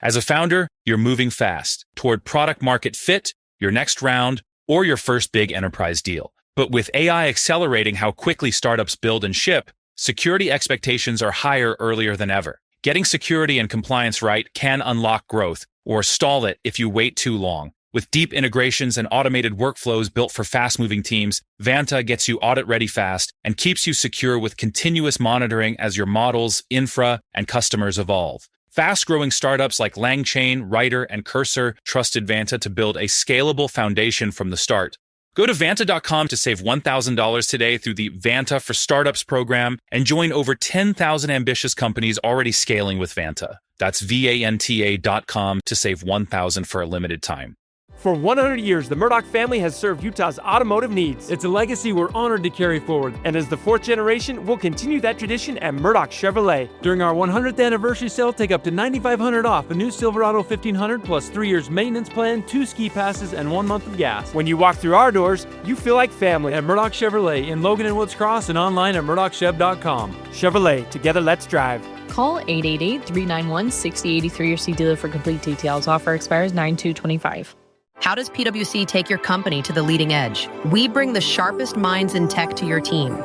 As a founder, you're moving fast toward product market fit, your next round, or your first big enterprise deal. But with AI accelerating how quickly startups build and ship, security expectations are higher earlier than ever. Getting security and compliance right can unlock growth or stall it if you wait too long. With deep integrations and automated workflows built for fast-moving teams, Vanta gets you audit-ready fast and keeps you secure with continuous monitoring as your models, infra, and customers evolve. Fast-growing startups like LangChain, Writer, and Cursor trusted Vanta to build a scalable foundation from the start. Go to Vanta.com to save $1,000 today through the Vanta for Startups program and join over 10,000 ambitious companies already scaling with Vanta. That's Vanta.com to save $1,000 for a limited time. For 100 years, the Murdoch family has served Utah's automotive needs. It's a legacy we're honored to carry forward. And as the fourth generation, we'll continue that tradition at Murdoch Chevrolet. During our 100th anniversary sale, take up to $9,500 off a new Silverado 1500 plus 3 years maintenance plan, 2 ski passes, and 1 month of gas. When you walk through our doors, you feel like family at Murdoch Chevrolet in Logan and Woods Cross and online at murdochchev.com. Chevrolet, together let's drive. Call 888-391-6083 or see dealer for complete details. Offer expires 9/2/25. How does PwC take your company to the leading edge? We bring the sharpest minds in tech to your team,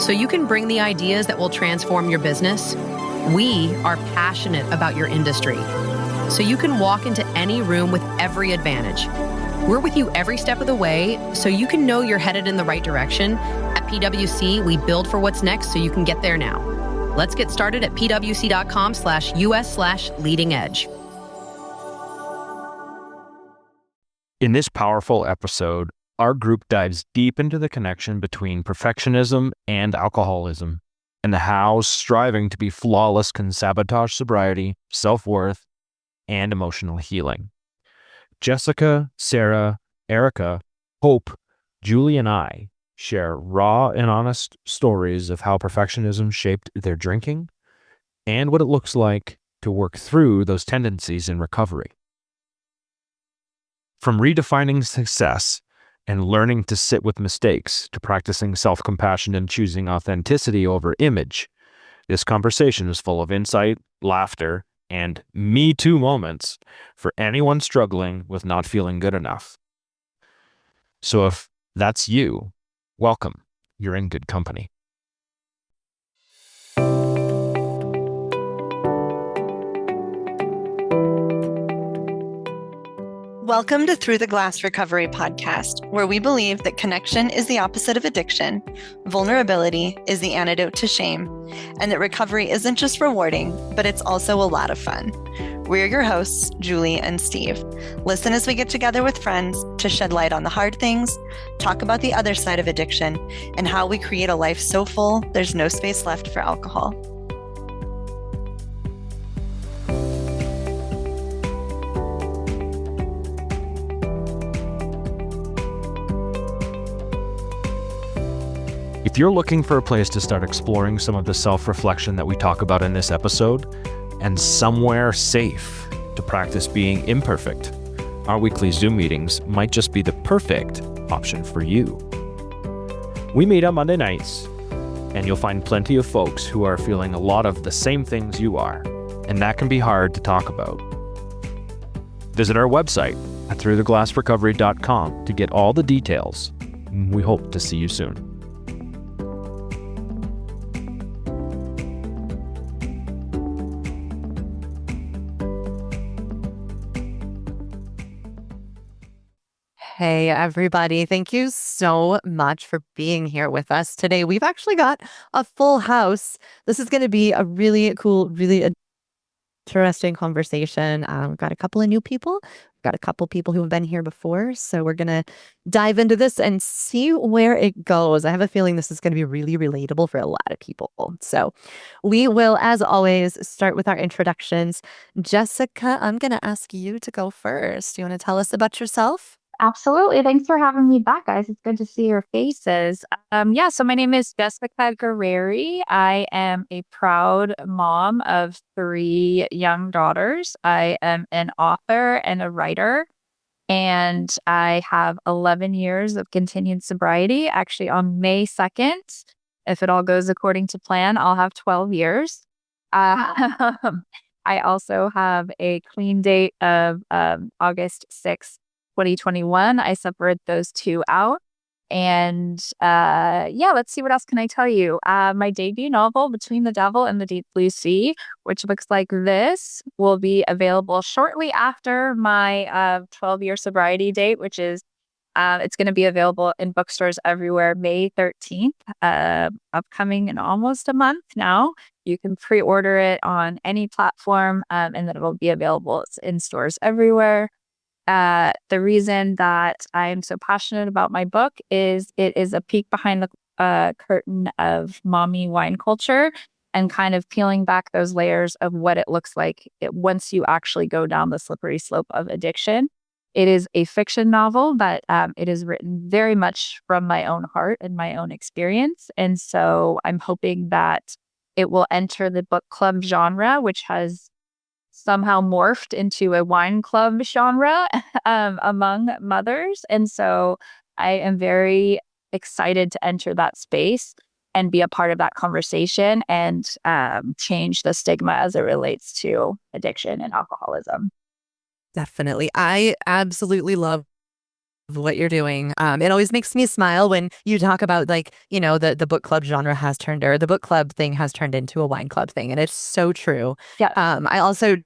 so you can bring the ideas that will transform your business. We are passionate about your industry, so you can walk into any room with every advantage. We're with you every step of the way, so you can know you're headed in the right direction. At PwC, we build for what's next so you can get there now. Let's get started at pwc.com/US/leading edge. In this powerful episode, our group dives deep into the connection between perfectionism and alcoholism, and how striving to be flawless can sabotage sobriety, self-worth, and emotional healing. Jessica, Sarah, Erica, Hope, Julie, and I share raw and honest stories of how perfectionism shaped their drinking and what it looks like to work through those tendencies in recovery. From redefining success and learning to sit with mistakes to practicing self-compassion and choosing authenticity over image, this conversation is full of insight, laughter, and me too moments for anyone struggling with not feeling good enough. So if that's you, welcome. You're in good company. Welcome to Through the Glass Recovery podcast, where we believe that connection is the opposite of addiction, vulnerability is the antidote to shame, and that recovery isn't just rewarding, but it's also a lot of fun. We're your hosts, Julie and Steve. Listen as we get together with friends to shed light on the hard things, talk about the other side of addiction, and how we create a life so full there's no space left for alcohol. If you're looking for a place to start exploring some of the self-reflection that we talk about in this episode, and somewhere safe to practice being imperfect, our weekly Zoom meetings might just be the perfect option for you. We meet on Monday nights, and you'll find plenty of folks who are feeling a lot of the same things you are, and that can be hard to talk about. Visit our website at throughtheglassrecovery.com to get all the details. We hope to see you soon. Hey, everybody. Thank you so much for being here with us today. We've actually got a full house. This is going to be a really cool, really interesting conversation. We've got a couple of new people. We've got a couple people who have been here before. So we're going to dive into this and see where it goes. I have a feeling this is going to be really relatable for a lot of people. So we will, as always, start with our introductions. Jessica, I'm going to ask you to go first. Do you want to tell us about yourself? Absolutely. Thanks for having me back, guys. It's good to see your faces. So my name is Jessica Guerreri. I am a proud mom of 3 young daughters. I am an author and a writer, and I have 11 years of continued sobriety. Actually, on May 2nd, if it all goes according to plan, I'll have 12 years. I also have a clean date of August 6th, 2021. I separate those two out. And yeah, let's see, what else can I tell you? My debut novel, Between the Devil and the Deep Blue Sea, which looks like this, will be available shortly after my 12-year sobriety date, which is it's going to be available in bookstores everywhere May 13th, upcoming in almost a month now. You can pre-order it on any platform, and then it'll be available in stores everywhere. The reason that I'm so passionate about my book is it is a peek behind the curtain of mommy wine culture and kind of peeling back those layers of what it looks like once you actually go down the slippery slope of addiction. It is a fiction novel, but it is written very much from my own heart and my own experience. And so I'm hoping that it will enter the book club genre, which has somehow morphed into a wine club genre among mothers. And so I am very excited to enter that space and be a part of that conversation and change the stigma as it relates to addiction and alcoholism. Definitely. I absolutely love what you're doing. It always makes me smile when you talk about, like, you know, the book club genre has turned, or the book club thing has turned into a wine club thing. And it's so true. Yeah. I also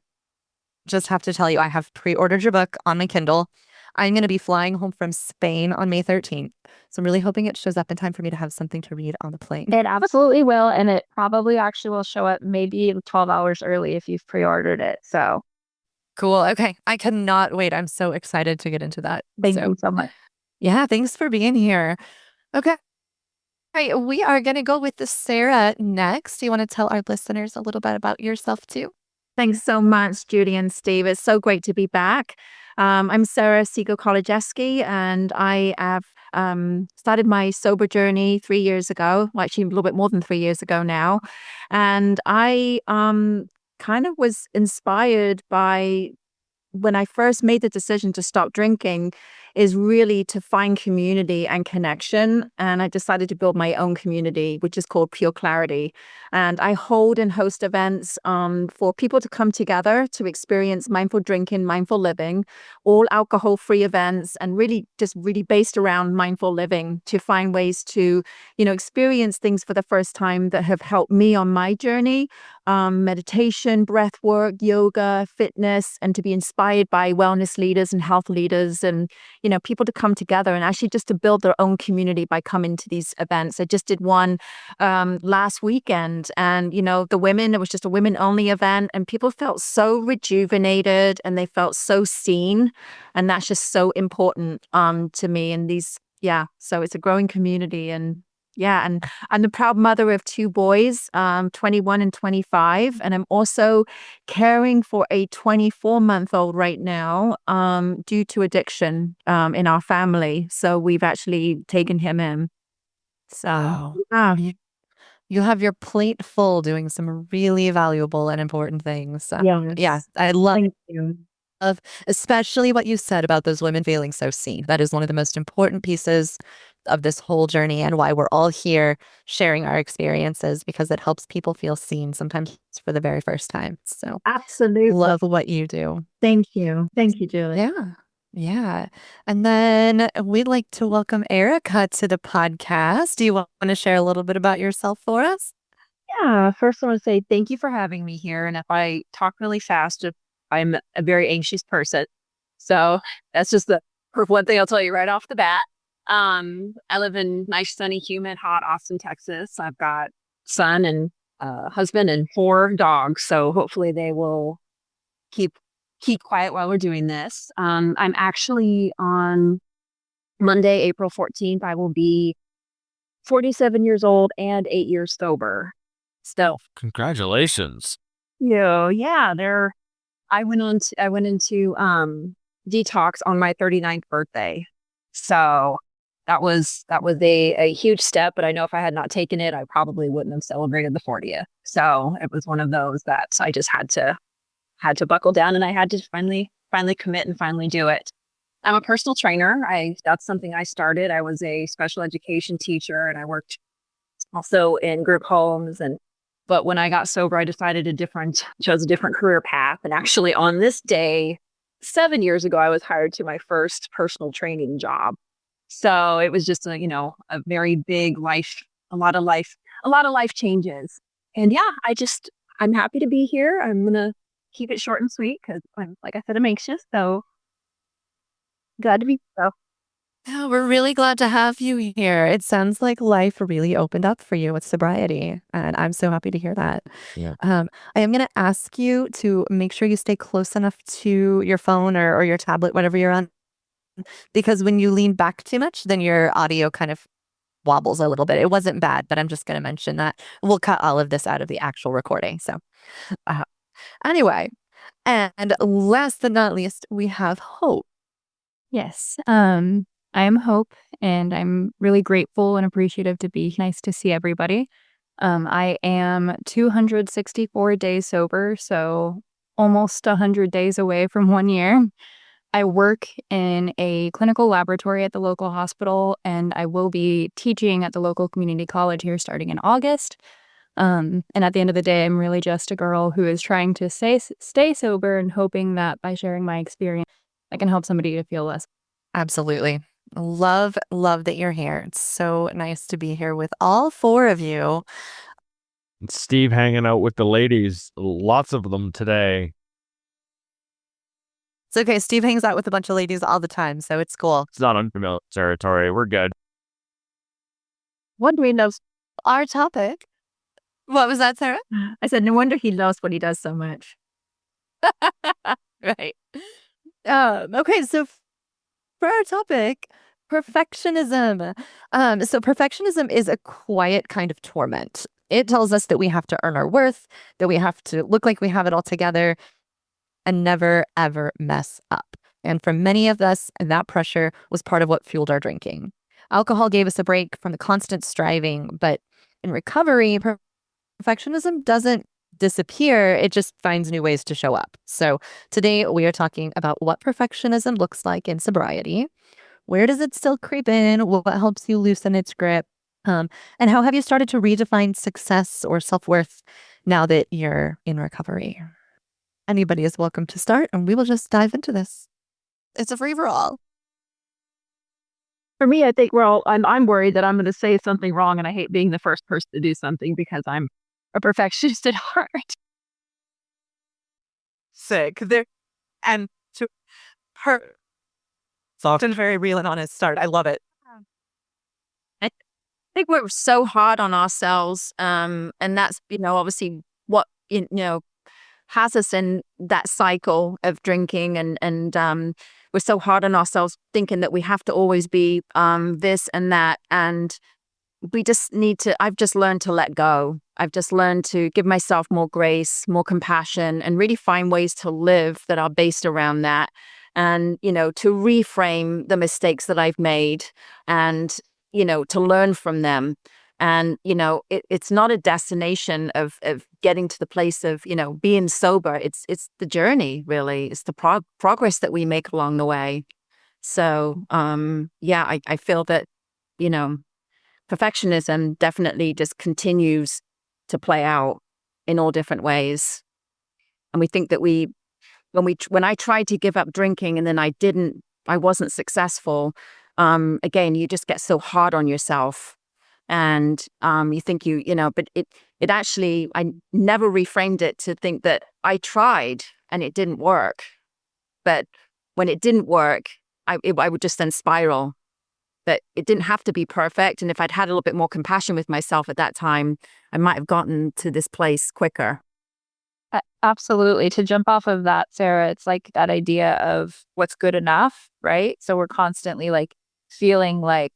just have to tell you, I have pre-ordered your book on my Kindle. I'm going to be flying home from Spain on May 13th. So I'm really hoping it shows up in time for me to have something to read on the plane. It absolutely will. And it probably actually will show up maybe 12 hours early if you've pre-ordered it. So cool. Okay. I cannot wait. I'm so excited to get into that. thank you so much. Yeah. Thanks for being here. Okay. All right. We are going to go with the Sarah next. Do you want to tell our listeners a little bit about yourself too? Thanks so much, Judy and Steve. It's so great to be back. I'm Sarah Siegel-Kolodziejski, and I have started my sober journey 3 years ago, well, actually a little bit more than 3 years ago now. And I kind of was inspired by, when I first made the decision to stop drinking, is really to find community and connection. And I decided to build my own community, which is called Pure Clarity. And I hold and host events for people to come together to experience mindful drinking, mindful living, all alcohol-free events, and really based around mindful living, to find ways to, experience things for the first time that have helped me on my journey. Meditation, breath work, yoga, fitness, and to be inspired by wellness leaders and health leaders, and people to come together and actually just to build their own community by coming to these events. I just did one last weekend, and it was just a women only event, and people felt so rejuvenated and they felt so seen, and that's just so important to me. And so it's a growing community. And yeah, and I'm the proud mother of two boys, 21 and 25. And I'm also caring for a 24-month-old right now due to addiction in our family. So we've actually taken him in. So wow. You have your plate full doing some really valuable and important things. Yes. Yeah, I love Thank you. Especially what you said about those women feeling so seen. That is one of the most important pieces of this whole journey, and why we're all here sharing our experiences, because it helps people feel seen, sometimes for the very first time. So absolutely love what you do. Thank you, Julie. Yeah. And then we'd like to welcome Erica to the podcast. Do you want to share a little bit about yourself for us? Yeah, first I want to say thank you for having me here. And if I talk really fast, I'm a very anxious person. So that's just the one thing I'll tell you right off the bat. I live in nice, sunny, humid, hot Austin, Texas. I've got son and husband and 4 dogs. So hopefully they will keep quiet while we're doing this. I'm actually on Monday, April 14th, I will be 47 years old and 8 years sober. So congratulations. Yeah, I went into detox on my 39th birthday. So that was a huge step, but I know if I had not taken it, I probably wouldn't have celebrated the 40th. So it was one of those that I just had to buckle down, and I had to finally commit and finally do it. I'm a personal trainer. That's something I started. I was a special education teacher, and I worked also in group homes and But when I got sober, I decided chose a different career path. And actually on this day, 7 years ago, I was hired to my first personal training job. So it was just a very big life, a lot of life changes. And yeah, I'm happy to be here. I'm going to keep it short and sweet because like I said, I'm anxious. So glad to be so. Yeah, we're really glad to have you here. It sounds like life really opened up for you with sobriety, and I'm so happy to hear that. Yeah. I am going to ask you to make sure you stay close enough to your phone or your tablet, whatever you're on, because when you lean back too much, then your audio kind of wobbles a little bit. It wasn't bad, but I'm just going to mention that. We'll cut all of this out of the actual recording. So uh, anyway, and last but not least, we have Hope. Yes. I am Hope, and I'm really grateful and appreciative to be. Nice to see everybody. I am 264 days sober, so almost 100 days away from 1 year. I work in a clinical laboratory at the local hospital, and I will be teaching at the local community college here starting in August. And at the end of the day, I'm really just a girl who is trying to stay sober and hoping that by sharing my experience, I can help somebody to feel less. Absolutely. Love that you're here. It's so nice to be here with all four of you. Steve hanging out with the ladies, lots of them today. It's okay. Steve hangs out with a bunch of ladies all the time, so it's cool. It's not unfamiliar territory. We're good. What do we know? Our topic. What was that, Sarah? I said, no wonder he loves what he does so much. Right. Okay, so for our topic, perfectionism. So perfectionism is a quiet kind of torment. It tells us that we have to earn our worth, that we have to look like we have it all together, and never, ever mess up. And for many of us, that pressure was part of what fueled our drinking. Alcohol gave us a break from the constant striving, but in recovery, perfectionism doesn't disappear. It just finds new ways to show up. So today we are talking about what perfectionism looks like in sobriety. Where does it still creep in? What helps you loosen its grip? And how have you started to redefine success or self-worth now that you're in recovery? Anybody is welcome to start, and we will just dive into this. It's a free-for-all. For me, I think I'm worried that I'm going to say something wrong, and I hate being the first person to do something because I'm a perfectionist at heart. Sick. And to her, soft and very real and honest start. I love it. I think we're so hard on ourselves, and that's obviously what has us in that cycle of drinking, and we're so hard on ourselves, thinking that we have to always be this and that, and we just need to. I've just learned to let go. I've just learned to give myself more grace, more compassion, and really find ways to live that are based around that, and to reframe the mistakes that I've made, and to learn from them. And, it's not a destination of getting to the place of, being sober. It's the journey, really. It's the progress that we make along the way. So, I feel that, perfectionism definitely just continues to play out in all different ways. And we think that when I tried to give up drinking and then I wasn't successful, again, you just get so hard on yourself. And you think but it actually, I never reframed it to think that I tried and it didn't work. But when it didn't work, I would just then spiral. But it didn't have to be perfect. And if I'd had a little bit more compassion with myself at that time, I might have gotten to this place quicker. Absolutely. To jump off of that, Sarah, it's like that idea of what's good enough, right? So we're constantly like feeling like,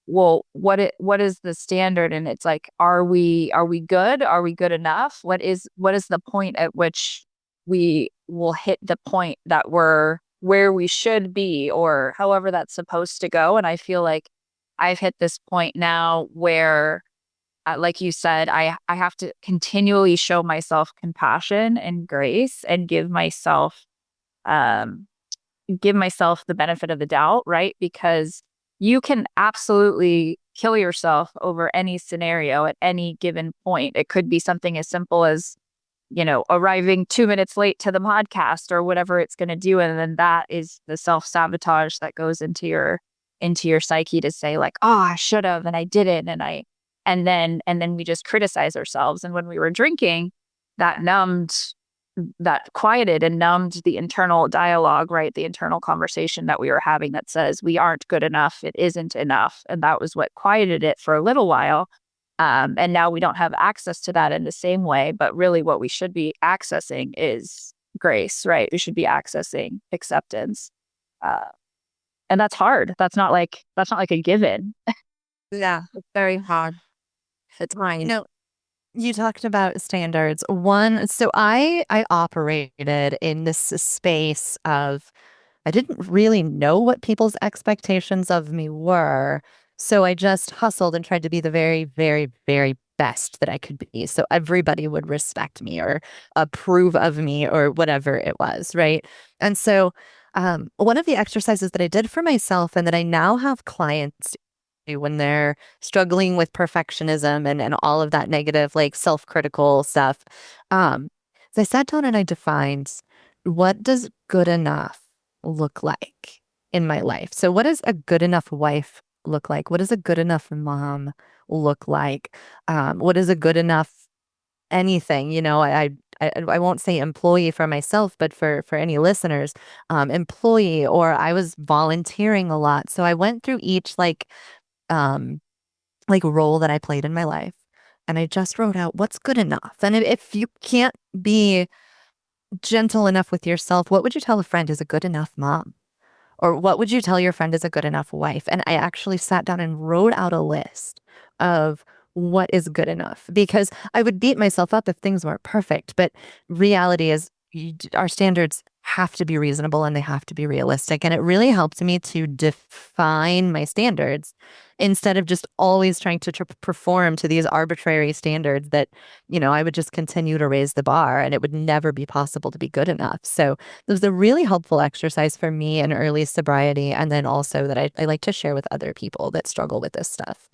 well, what is the standard? And it's like, are we good? Are we good enough? What is the point at which we will hit the point that we're where we should be, or however that's supposed to go? And I feel like I've hit this point now where, like you said, I have to continually show myself compassion and grace and give myself the benefit of the doubt, right? Because you can absolutely kill yourself over any scenario at any given point. It could be something as simple as, arriving 2 minutes late to the podcast or whatever it's going to do. And then that is the self-sabotage that goes into your psyche to say like, oh, I should have, and I didn't. And then we just criticize ourselves. And when we were drinking, that quieted and numbed the internal dialogue, right? The internal conversation that we were having that says we aren't good enough. It isn't enough. And that was what quieted it for a little while. And now we don't have access to that in the same way. But really what we should be accessing is grace, right? We should be accessing acceptance. And that's hard. That's not like a given. Yeah, It's very hard. It's mine. You talked about standards. So I operated in this space of I didn't really know what people's expectations of me were. So I just hustled and tried to be the very, very, very best that I could be. So everybody would respect me or approve of me or whatever it was, right? And so one of the exercises that I did for myself and that I now have clients do when they're struggling with perfectionism and all of that negative, like self-critical stuff, so I sat down and I defined what does good enough look like in my life. So what does a good enough wife look like? What does a good enough mom look like? What is a good enough anything? I won't say employee for myself, but for any listeners, employee, or I was volunteering a lot. So I went through each role that I played in my life, and I just wrote out what's good enough. And if you can't be gentle enough with yourself, what would you tell a friend is a good enough mom? Or what would you tell your friend is a good enough wife? And I actually sat down and wrote out a list of what is good enough, because I would beat myself up if things weren't perfect. But reality is our standards have to be reasonable and they have to be realistic. And it really helped me to define my standards instead of just always trying to perform to these arbitrary standards that, I would just continue to raise the bar and it would never be possible to be good enough. So it was a really helpful exercise for me in early sobriety. And then also that I like to share with other people that struggle with this stuff.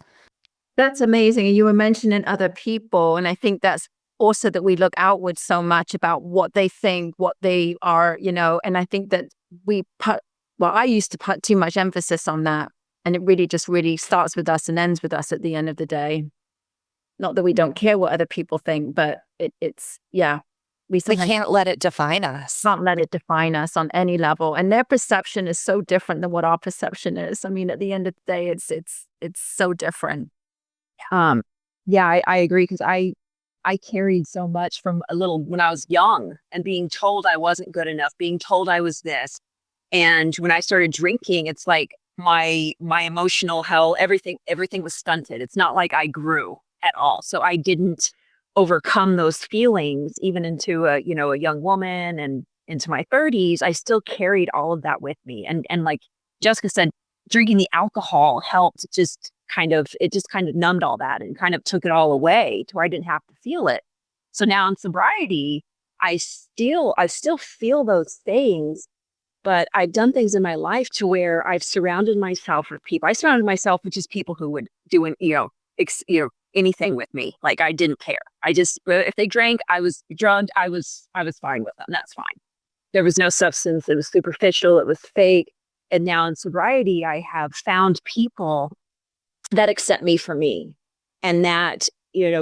That's amazing. And you were mentioning other people. And I think that's also that we look outwards so much about what they think, what they are, and I think that I used to put too much emphasis on that. And it really starts with us and ends with us at the end of the day. Not that we don't care what other people think, but we can't let it define us. Can't let it define us on any level. And their perception is so different than what our perception is. I mean, at the end of the day, it's so different. I agree, because I carried so much from when I was young and being told I wasn't good enough, being told I was this. And when I started drinking, it's like my emotional health, everything was stunted. It's not like I grew at all. So I didn't overcome those feelings even into a young woman and into my 30s. I still carried all of that with me. And like Jessica said, drinking the alcohol helped it just kind of numbed all that and kind of took it all away to where I didn't have to feel it. So now in sobriety, I still feel those things, but I've done things in my life to where I've surrounded myself with people. I surrounded myself with just people who would do anything with me. Like I didn't care. If they drank, I was drugged, I was fine with them. That's fine. There was no substance. It was superficial. It was fake. And now in sobriety, I have found people that accept me for me and that,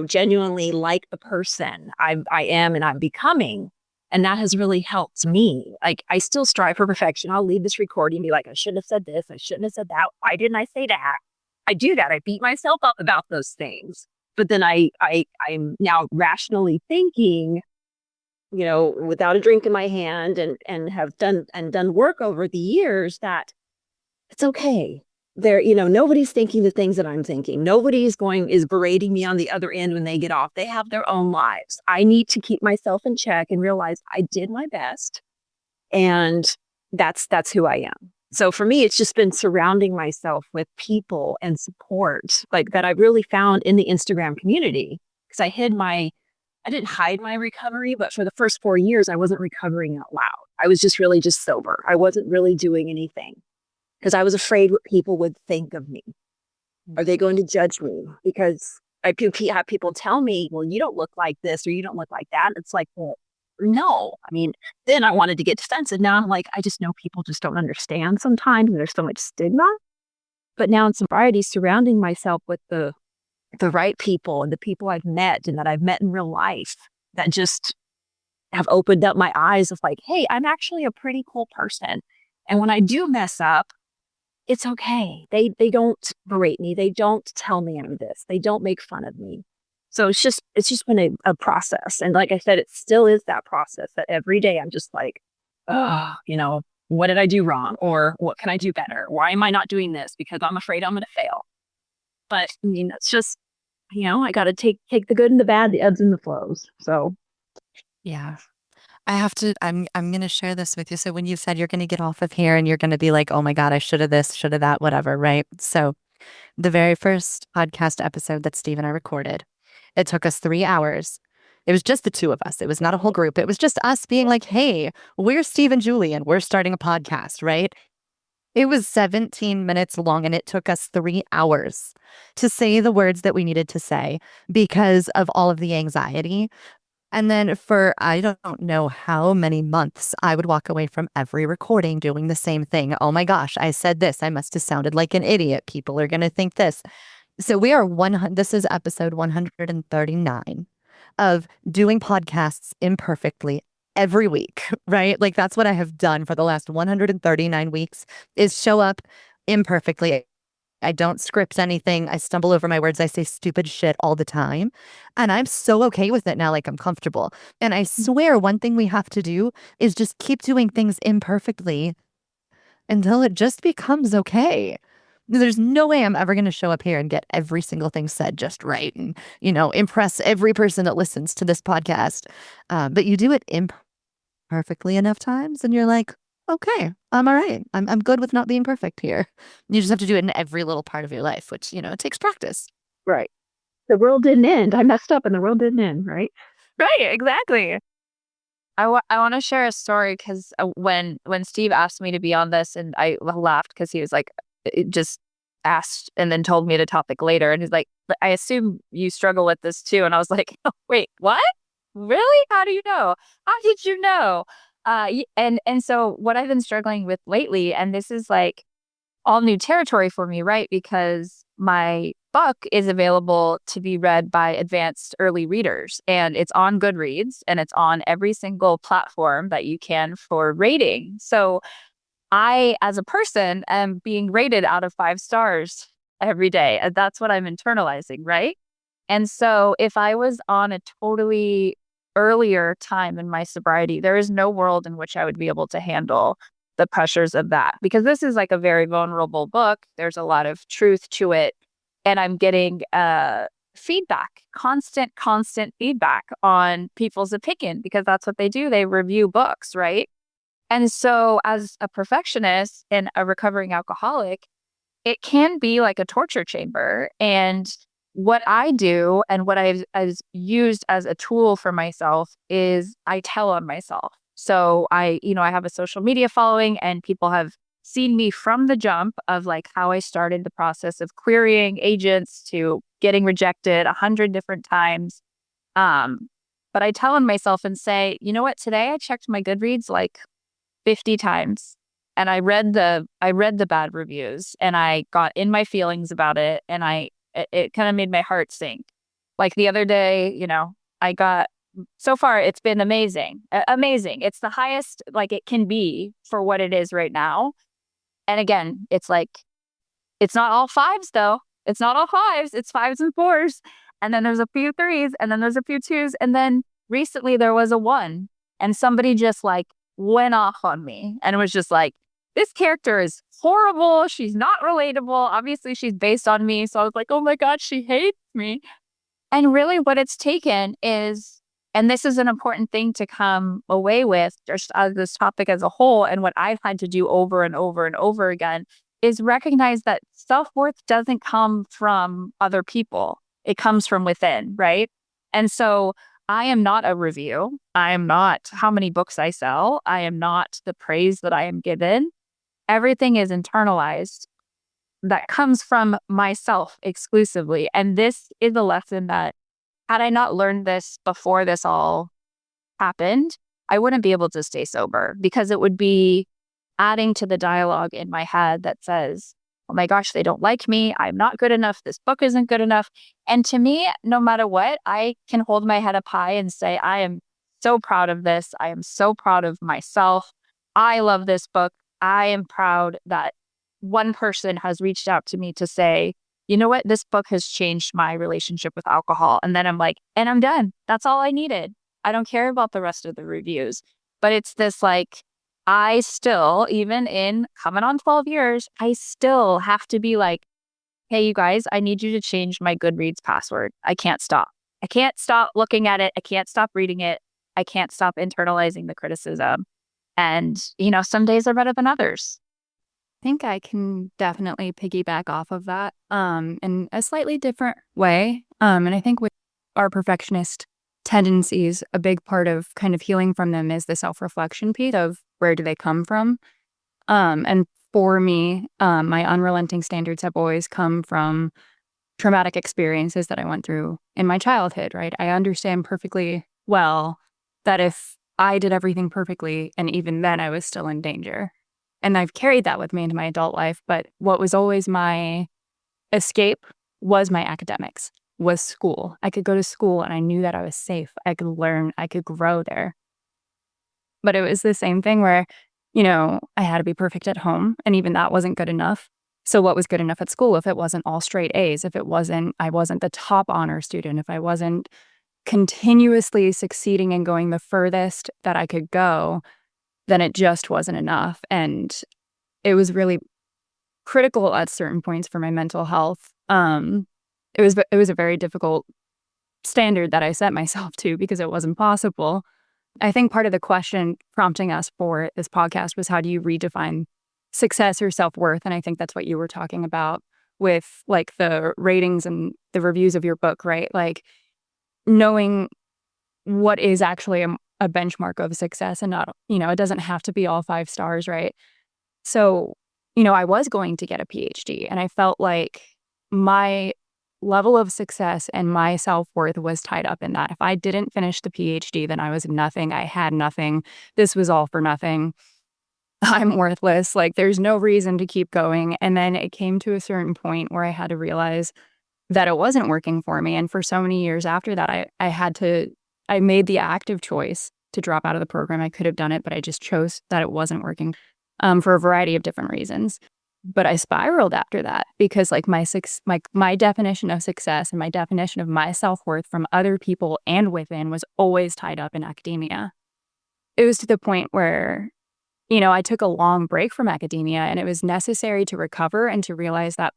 genuinely like the person I am and I'm becoming. And that has really helped me. Like I still strive for perfection. I'll leave this recording and be like, I shouldn't have said this. I shouldn't have said that. Why didn't I say that? I do that. I beat myself up about those things. But then I'm now rationally thinking, without a drink in my hand and have done work over the years that it's okay. There, nobody's thinking the things that I'm thinking. Nobody is berating me on the other end when they get off. They have their own lives. I need to keep myself in check and realize I did my best. And that's who I am. So for me, it's just been surrounding myself with people and support like that I've really found in the Instagram community. Because I didn't hide my recovery, but for the first 4 years, I wasn't recovering out loud. I was just really just sober. I wasn't really doing anything because I was afraid what people would think of me. Are they going to judge me? Because I have people tell me, well, you don't look like this or you don't look like that. It's like, well, no. I mean, then I wanted to get defensive. Now I'm like, I just know people just don't understand sometimes. There's so much stigma. But now in sobriety, surrounding myself with the right people and the people I've met and that I've met in real life that just have opened up my eyes of like, hey, I'm actually a pretty cool person. And when I do mess up, it's okay. They don't berate me. They don't tell me I'm this. They don't make fun of me. So it's just been a process. And like I said, it still is that process that every day I'm just like, oh, what did I do wrong? Or what can I do better? Why am I not doing this? Because I'm afraid I'm going to fail. But I mean, it's just, I got to take the good and the bad, the ebbs and the flows. So. Yeah. I'm going to share this with you. So when you said you're going to get off of here and you're going to be like, oh my God, I should have this, should have that, whatever, right? So the very first podcast episode that Steve and I recorded, it took us 3 hours. It was just the two of us. It was not a whole group. It was just us being like, hey, we're Steve and Julie and we're starting a podcast, right? It was 17 minutes long and it took us 3 hours to say the words that we needed to say because of all of the anxiety. And then for, I don't know how many months, I would walk away from every recording doing the same thing. Oh my gosh, I said this. I must have sounded like an idiot. People are going to think this. So this is episode 139 of doing podcasts imperfectly every week, right? Like that's what I have done for the last 139 weeks is show up imperfectly. I don't script anything. I stumble over my words. I say stupid shit all the time. And I'm so okay with it now. Like I'm comfortable. And I swear one thing we have to do is just keep doing things imperfectly until it just becomes okay. There's no way I'm ever going to show up here and get every single thing said just right and, impress every person that listens to this podcast. But you do it imperfectly enough times and you're like, okay, I'm all right. I'm good with not being perfect here. You just have to do it in every little part of your life, which, it takes practice. Right. The world didn't end. I messed up and the world didn't end, right? Right, exactly. I want to share a story because when Steve asked me to be on this and I laughed because he was like, it just asked and then told me the topic later. And he's like, I assume you struggle with this too. And I was like, oh, wait, what? Really? How do you know? How did you know? And so what I've been struggling with lately, and this is like all new territory for me, right? Because my book is available to be read by advanced early readers and it's on Goodreads and it's on every single platform that you can for rating. So I, as a person, am being rated out of 5 stars every day. And that's what I'm internalizing, right? And so if I was on a totally earlier time in my sobriety, there is no world in which I would be able to handle the pressures of that because this is like a very vulnerable book. There's a lot of truth to it. And I'm getting feedback, constant feedback on people's opinion because that's what they do. They review books, right? And so as a perfectionist and a recovering alcoholic, it can be like a torture chamber. And what I do and what I've used as a tool for myself is I tell on myself. So I have a social media following and people have seen me from the jump of like how I started the process of querying agents to getting rejected 100 different times. But I tell on myself and say, you know what, today I checked my Goodreads like 50 times and I read the bad reviews and I got in my feelings about it and it kind of made my heart sink. Like the other day, so far it's been amazing. Amazing. It's the highest like it can be for what it is right now. And again, it's like, it's not all 5s though. It's not all 5s. It's 5s and 4s. And then there's a few 3s and then there's a few 2s. And then recently there was a 1 and somebody just like went off on me and it was just like, this character is horrible. She's not relatable. Obviously, she's based on me. So I was like, oh my God, she hates me. And really what it's taken is, and this is an important thing to come away with just as this topic as a whole, and what I've had to do over and over and over again, is recognize that self-worth doesn't come from other people. It comes from within, right? And so I am not a review. I am not how many books I sell. I am not the praise that I am given. Everything is internalized. that comes from myself exclusively. And this is a lesson that, had I not learned this before this all happened, I wouldn't be able to stay sober, because it would be adding to the dialogue in my head that says, oh my gosh, they don't like me. I'm not good enough. This book isn't good enough. And to me, no matter what, I can hold my head up high and say, I am so proud of this. I am so proud of myself. I love this book. I am proud that one person has reached out to me to say, you know what, this book has changed my relationship with alcohol. And then I'm like, and I'm done. That's all I needed. I don't care about the rest of the reviews. But it's this like, I still, even in coming on 12 years, I still have to be like, hey, you guys, I need you to change my Goodreads password. I can't stop. I can't stop looking at it. I can't stop reading it. I can't stop internalizing the criticism. And, some days are better than others. I think I can definitely piggyback off of that in a slightly different way. And I think with our perfectionist tendencies, a big part of kind of healing from them is the self-reflection piece of where do they come from. And for me, my unrelenting standards have always come from traumatic experiences that I went through in my childhood, right? I understand perfectly well that if I did everything perfectly, and even then I was still in danger. And I've carried that with me into my adult life. But what was always my escape was my academics, was school. I could go to school and I knew that I was safe. I could learn, I could grow there. But it was the same thing where, I had to be perfect at home, and even that wasn't good enough. So what was good enough at school if it wasn't all straight A's, if I wasn't the top honor student, if I wasn't continuously succeeding and going the furthest that I could go, then it just wasn't enough. And it was really critical at certain points for my mental health. It was a very difficult standard that I set myself to, because it wasn't possible. I think part of the question prompting us for this podcast was, how do you redefine success or self-worth? And I think that's what you were talking about with like the ratings and the reviews of your book, right? Like knowing what is actually a benchmark of success, and not, it doesn't have to be all 5 stars, right? So, I was going to get a PhD, and I felt like my level of success and my self-worth was tied up in that. If I didn't finish the PhD, then I was nothing. I had nothing. This was all for nothing. I'm worthless. Like, there's no reason to keep going. And then it came to a certain point where I had to realize that it wasn't working for me. And for so many years after that, I made the active choice to drop out of the program. I could have done it, but I just chose that it wasn't working for a variety of different reasons. But I spiraled after that, because like my definition of success and my definition of my self-worth from other people and within was always tied up in academia. It was to the point where, I took a long break from academia, and it was necessary to recover and to realize that,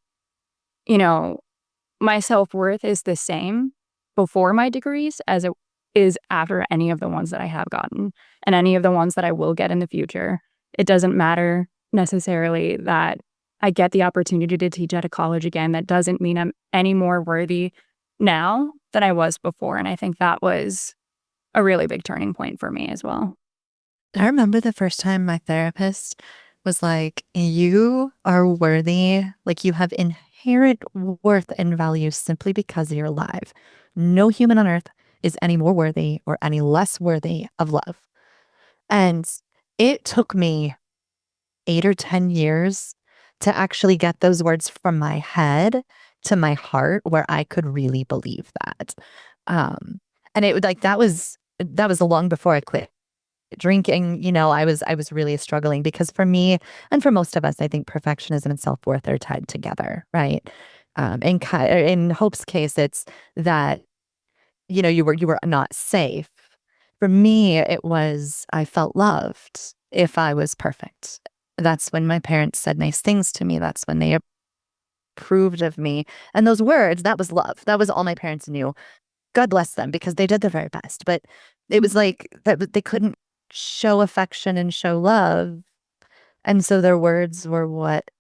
my self-worth is the same before my degrees as it is after any of the ones that I have gotten and any of the ones that I will get in the future. It doesn't matter necessarily that I get the opportunity to teach at a college again. That doesn't mean I'm any more worthy now than I was before. And I think that was a really big turning point for me as well. I remember the first time my therapist was like, you are worthy, like you have inherent worth and value simply because you're alive. No human on earth is any more worthy or any less worthy of love. And it took me 8 or 10 years to actually get those words from my head to my heart, where I could really believe that. And it would that was long before I quit drinking. I was really struggling, because for me and for most of us, I think perfectionism and self-worth are tied together, right? In Hope's case, it's that you were not safe. For me, it was I felt loved if I was perfect. That's when my parents said nice things to me. That's when they approved of me. And those words, that was love. That was all my parents knew. God bless them, because they did their very best. But it was like that they couldn't show affection and show love. And so their words were what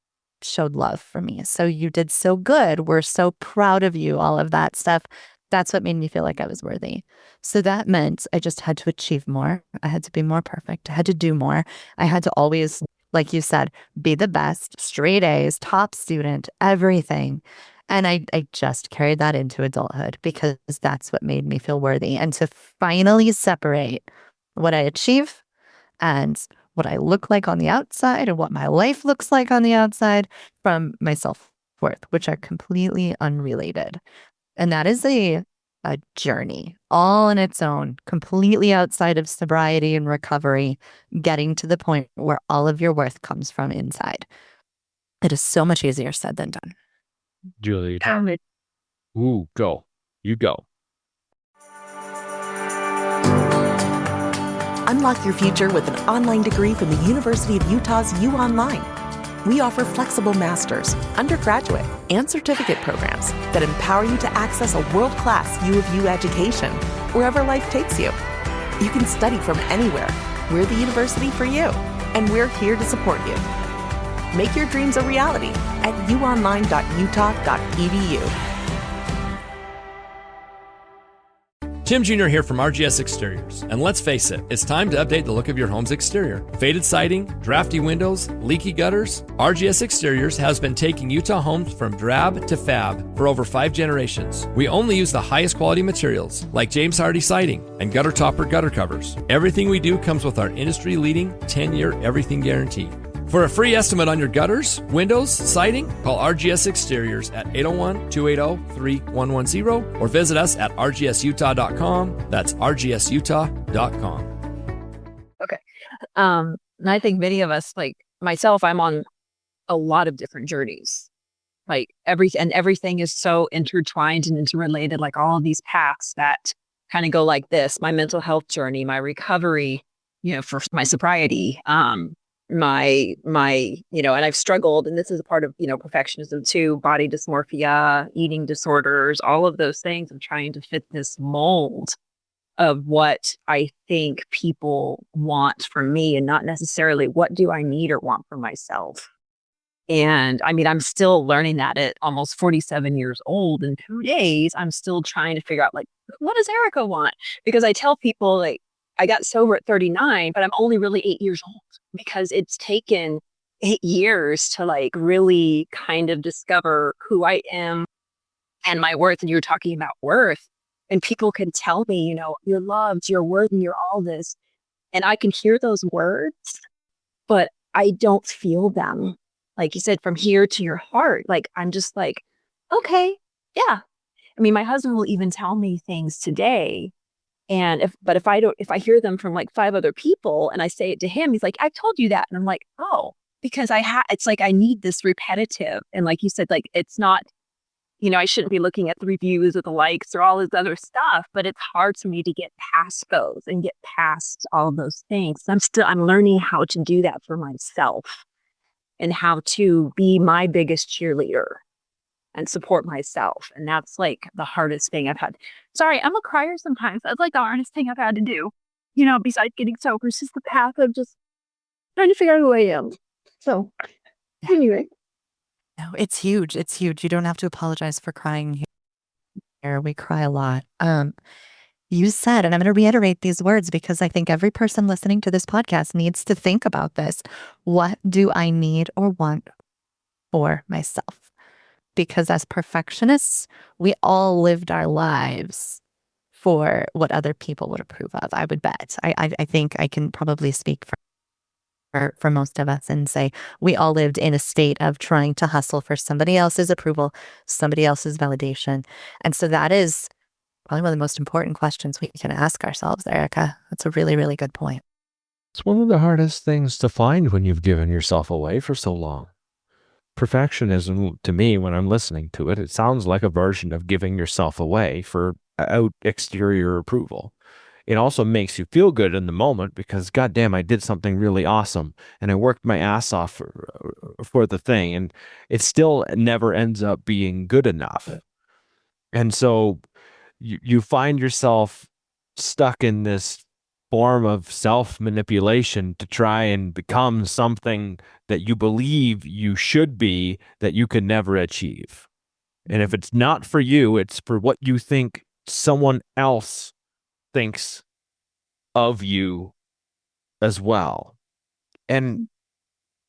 showed love for me. So you did so good. We're so proud of you. All of that stuff. That's what made me feel like I was worthy. So that meant I just had to achieve more. I had to be more perfect. I had to do more. I had to always Like you said, be the best, straight A's, top student, everything. And I just carried that into adulthood because that's what made me feel worthy. And to finally separate what I achieve and what I look like on the outside and what my life looks like on the outside from my self-worth, which are completely unrelated. And that is a journey all on its own, completely outside of sobriety and recovery, getting to the point where all of your worth comes from inside. It is so much easier said than done. Julie. Ooh, go. You go. Unlock your future with an online degree from the University of Utah's U Online. We offer flexible master's, undergraduate, and certificate programs that empower you to access a world-class U of U education wherever life takes you. You can study from anywhere. We're the university for you, and we're here to support you. Make your dreams a reality at uonline.utah.edu. Tim Jr. here from RGS Exteriors. And let's face it, it's time to update the look of your home's exterior. Faded siding, drafty windows, leaky gutters. RGS Exteriors has been taking Utah homes from drab to fab for over 5 generations. We only use the highest quality materials like James Hardie siding and gutter topper gutter covers. Everything we do comes with our industry-leading 10-year everything guarantee. For a free estimate on your gutters, windows, siding, call RGS Exteriors at 801-280-3110 or visit us at rgsutah.com. That's rgsutah.com. Okay. And I think many of us, like myself, I'm on a lot of different journeys. Like everything is so intertwined and interrelated, like all of these paths that kind of go like this. My mental health journey, my recovery, for my sobriety, my and I've struggled, and this is a part of perfectionism too, body dysmorphia, eating disorders, all of those things. I'm trying to fit this mold of what I think people want from me and not necessarily what do I need or want for myself. And I mean, I'm still learning that at almost 47 years old. In 2 days, I'm still trying to figure out, like, what does Erica want? Because I tell people, like, I got sober at 39, but I'm only really 8 years old because it's taken 8 years to like really kind of discover who I am and my worth. And you're talking about worth, and people can tell me, you're loved, you're worthy, you're all this. And I can hear those words, but I don't feel them. Like you said, from here to your heart. Like, I'm just like, okay, yeah. I mean, my husband will even tell me things today. And if I hear them from like 5 other people and I say it to him, he's like, I've told you that. And I'm like, oh, because it's like, I need this repetitive. And like you said, like, it's not, I shouldn't be looking at the reviews or the likes or all this other stuff, but it's hard for me to get past those and get past all of those things. I'm learning how to do that for myself and how to be my biggest cheerleader and support myself. And that's like the hardest thing I've had. Sorry, I'm a crier sometimes. That's like the hardest thing I've had to do, besides getting sober. It's just the path of just trying to figure out who I am. So anyway. No, it's huge. It's huge. You don't have to apologize for crying here. We cry a lot. You said, and I'm going to reiterate these words because I think every person listening to this podcast needs to think about this. What do I need or want for myself? Because as perfectionists, we all lived our lives for what other people would approve of, I would bet. I think I can probably speak for most of us and say we all lived in a state of trying to hustle for somebody else's approval, somebody else's validation. And so that is probably one of the most important questions we can ask ourselves, Erica. That's a really, really good point. It's one of the hardest things to find when you've given yourself away for so long. Perfectionism, to me, when I'm listening to it, it sounds like a version of giving yourself away for exterior approval. It also makes you feel good in the moment because, goddamn, I did something really awesome and I worked my ass off for the thing, and it still never ends up being good enough. And so you find yourself stuck in this form of self-manipulation to try and become something that you believe you should be that you can never achieve. And if it's not for you, it's for what you think someone else thinks of you as well. And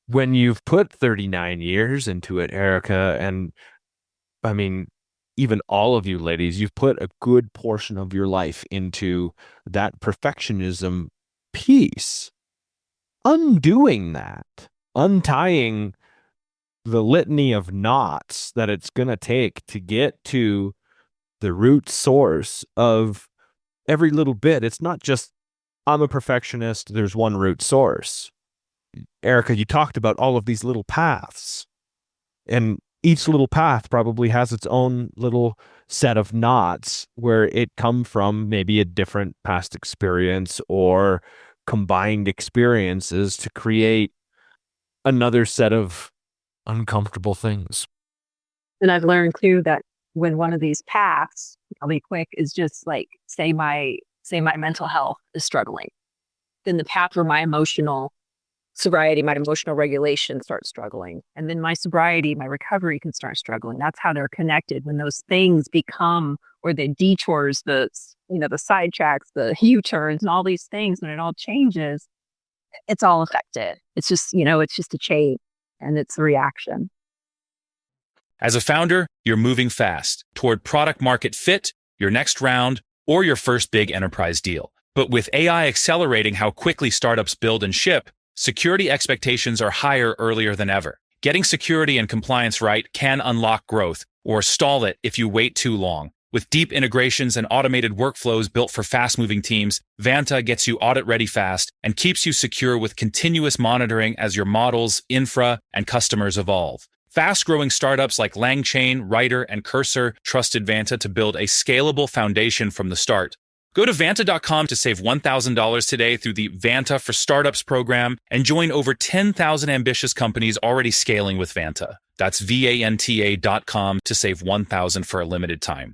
when you've put 39 years into it, Erica, and I mean, even all of you ladies, you've put a good portion of your life into that perfectionism piece. Undoing that, untying the litany of knots that it's going to take to get to the root source of every little bit. It's not just, I'm a perfectionist, there's one root source. Erica, you talked about all of these little paths, and each little path probably has its own little set of knots where it come from maybe a different past experience or combined experiences to create another set of uncomfortable things. And I've learned too that when one of these paths, I'll be quick, is just like, say my mental health is struggling, then the path where my emotional sobriety, my emotional regulation starts struggling. And then my sobriety, my recovery can start struggling. That's how they're connected. When those things become, or the detours, the sidetracks, the U-turns and all these things, when it all changes, it's all affected. It's just, it's just a chain and it's a reaction. As a founder, you're moving fast toward product market fit, your next round, or your first big enterprise deal. But with AI accelerating how quickly startups build and ship, security expectations are higher earlier than ever. Getting security and compliance right can unlock growth or stall it if you wait too long. With deep integrations and automated workflows built for fast-moving teams, Vanta gets you audit-ready fast and keeps you secure with continuous monitoring as your models, infra, and customers evolve. Fast-growing startups like LangChain, Writer, and Cursor trusted Vanta to build a scalable foundation from the start. Go to Vanta.com to save $1,000 today through the Vanta for Startups program and join over 10,000 ambitious companies already scaling with Vanta. That's Vanta.com to save $1,000 for a limited time.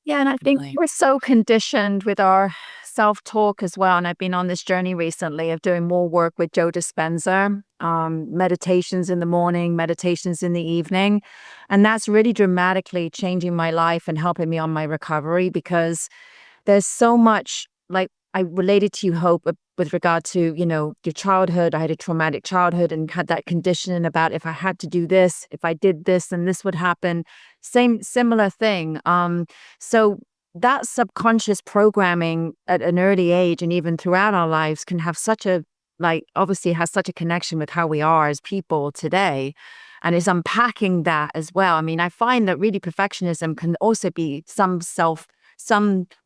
Yeah, and I think we're so conditioned with our self-talk as well. And I've been on this journey recently of doing more work with Joe Dispenza, meditations in the morning, meditations in the evening. And that's really dramatically changing my life and helping me on my recovery, because there's so much, like I related to you, Hope, with regard to, your childhood. I had a traumatic childhood and had that conditioning about if I had to do this, if I did this, then this would happen. Similar thing. So that subconscious programming at an early age and even throughout our lives can have obviously has such a connection with how we are as people today. And is unpacking that as well. I mean, I find that really perfectionism can also be some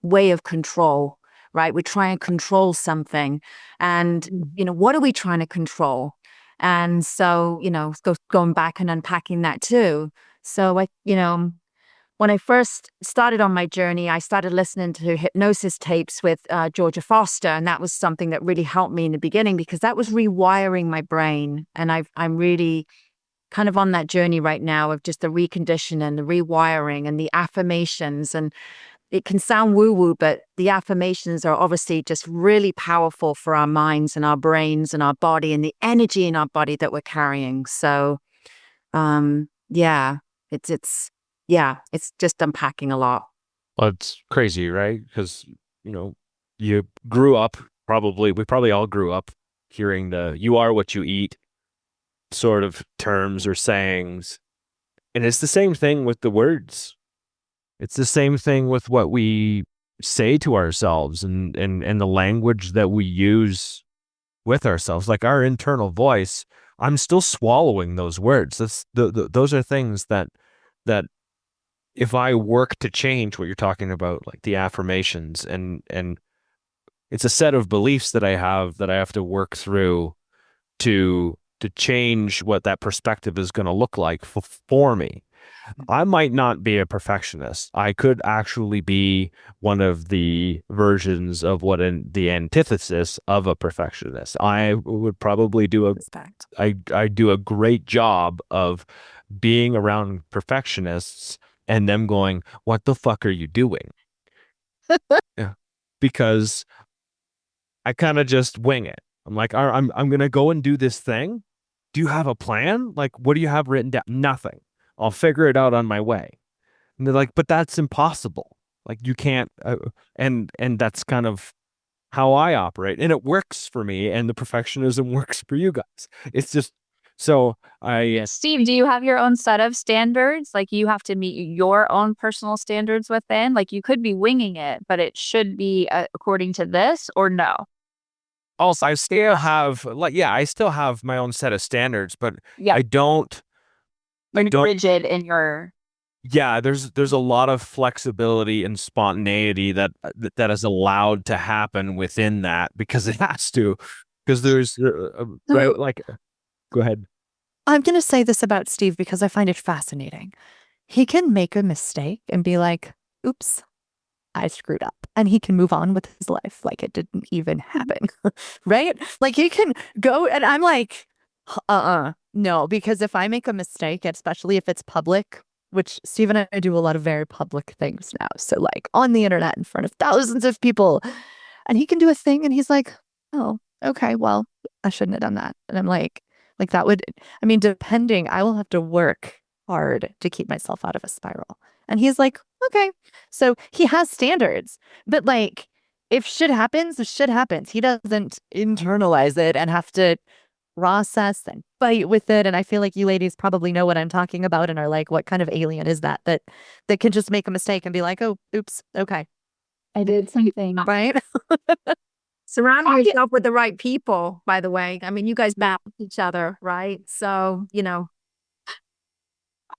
way of control, right? We try and control something. And, what are we trying to control? And so, going back and unpacking that too. So when I first started on my journey, I started listening to hypnosis tapes with Georgia Foster. And that was something that really helped me in the beginning, because that was rewiring my brain. And I'm really kind of on that journey right now of just the reconditioning, the rewiring, and the affirmations. And it can sound woo-woo, but the affirmations are obviously just really powerful for our minds and our brains and our body and the energy in our body that we're carrying. So, it's just unpacking a lot. Well, it's crazy, right? Because, you grew up, we probably all grew up hearing the "you are what you eat" sort of terms or sayings. And it's the same thing with the words. It's the same thing with what we say to ourselves and the language that we use with ourselves, like our internal voice. I'm still swallowing those words. Those are things that if I work to change what you're talking about, like the affirmations, and it's a set of beliefs that I have to work through to change what that perspective is going to look like for me. I might not be a perfectionist. I could actually be one of the versions of the antithesis of a perfectionist. I would probably do I do a great job of being around perfectionists and them going, "What the fuck are you doing?" Yeah, because I kind of just wing it. I'm like, I'm going to go and do this thing. Do you have a plan? Like, what do you have written down? Nothing. I'll figure it out on my way. And they're like, but that's impossible. Like, you can't. And that's kind of how I operate, and it works for me, and the perfectionism works for you guys. It's just so Steve, do you have your own set of standards? Like you have to meet your own personal standards within? Like you could be winging it, but it should be according to this or no? Also, I still have I still have my own set of standards, but Yeah. I don't rigid in your. Yeah, there's a lot of flexibility and spontaneity that is allowed to happen within that because it has to, because there's right, like, go ahead. I'm going to say this about Steve because I find it fascinating. He can make a mistake and be like, oops, I screwed up. And he can move on with his life like it didn't even happen. Right? Like he can go and I'm like, no, because if I make a mistake, especially if it's public, which Steve and I do a lot of very public things now. So like on the internet in front of thousands of people, and he can do a thing and he's like, oh, okay, well, I shouldn't have done that. And I'm like that would, I mean, depending, I will have to work hard to keep myself out of a spiral. And he's like, okay. So he has standards, but like if shit happens, the shit happens. He doesn't internalize it and have to process and fight with it. And I feel like you ladies probably know what I'm talking about and are like, what kind of alien is that can just make a mistake and be like, oh, oops, okay, I did something. Right? Surround yourself with the right people, by the way. I mean, you guys balance each other, right? So, you know.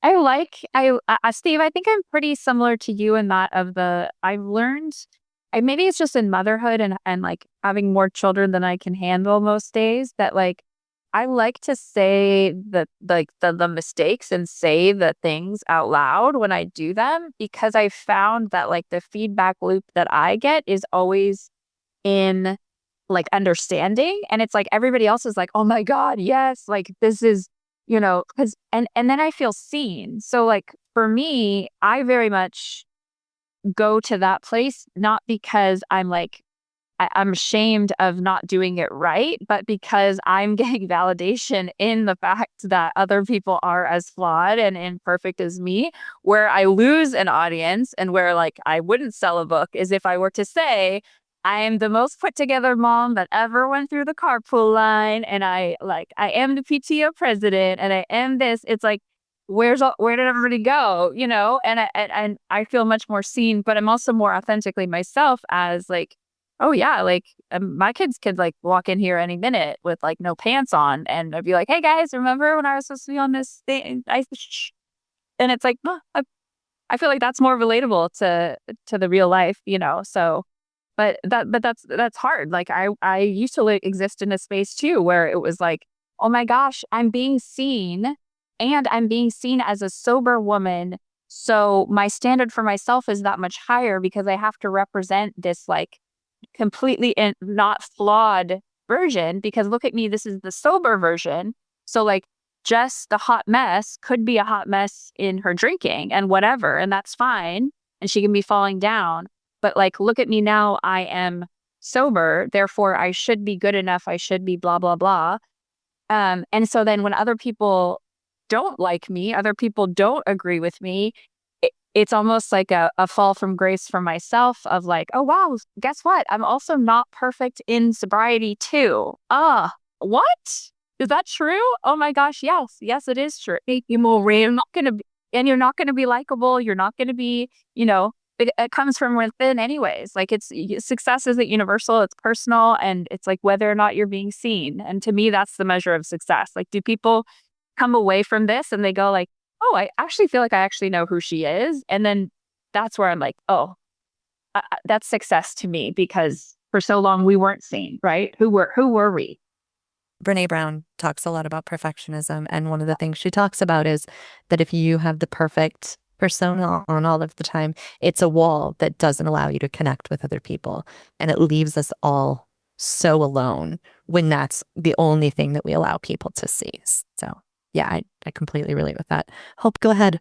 Steve, I think I'm pretty similar to you in that I've learned, maybe it's just in motherhood and like having more children than I can handle most days, that like, I like to say the mistakes and say the things out loud when I do them, because I found that like the feedback loop that I get is always in like understanding. And it's like everybody else is like, oh my God, yes, like this is, you know, because and then I feel seen. So like for me, I very much go to that place, not because I'm like, I'm ashamed of not doing it right, but because I'm getting validation in the fact that other people are as flawed and imperfect as me. Where I lose an audience and where like I wouldn't sell a book is if I were to say, I am the most put together mom that ever went through the carpool line, and I am the PTO president, and I am this. It's like, where did everybody go? You know, and I feel much more seen, but I'm also more authentically myself as like, oh yeah, like my kids could like walk in here any minute with like no pants on, and I'd be like, hey guys, remember when I was supposed to be on this thing? And it's like, I feel like that's more relatable to the real life, you know. So, but that's hard. Like I used to exist in a space too where it was like, oh my gosh, I'm being seen, and I'm being seen as a sober woman. So my standard for myself is that much higher because I have to represent this like completely not flawed version, because look at me, this is the sober version. So like just the hot mess could be a hot mess in her drinking and whatever, and that's fine, and she can be falling down, but like look at me now, I am sober, therefore I should be good enough, I should be blah blah blah. And so then when other people don't like me, other people don't agree with me, it's almost like a fall from grace for myself of like, oh, wow, guess what? I'm also not perfect in sobriety too. What? Is that true? Oh my gosh, yes. Yes, it is true. You're more real. You're not going to be likable. You're not going to be, you know, it comes from within anyways. Like success isn't universal. It's personal. And it's like whether or not you're being seen. And to me, that's the measure of success. Like, do people come away from this and they go like, oh, I actually feel like I actually know who she is. And then that's where I'm like, oh, that's success to me, because for so long we weren't seen, right? Who were we? Brene Brown talks a lot about perfectionism. And one of the things she talks about is that if you have the perfect persona on all of the time, it's a wall that doesn't allow you to connect with other people. And it leaves us all so alone when that's the only thing that we allow people to see. So yeah, I completely relate with that. Hope, go ahead.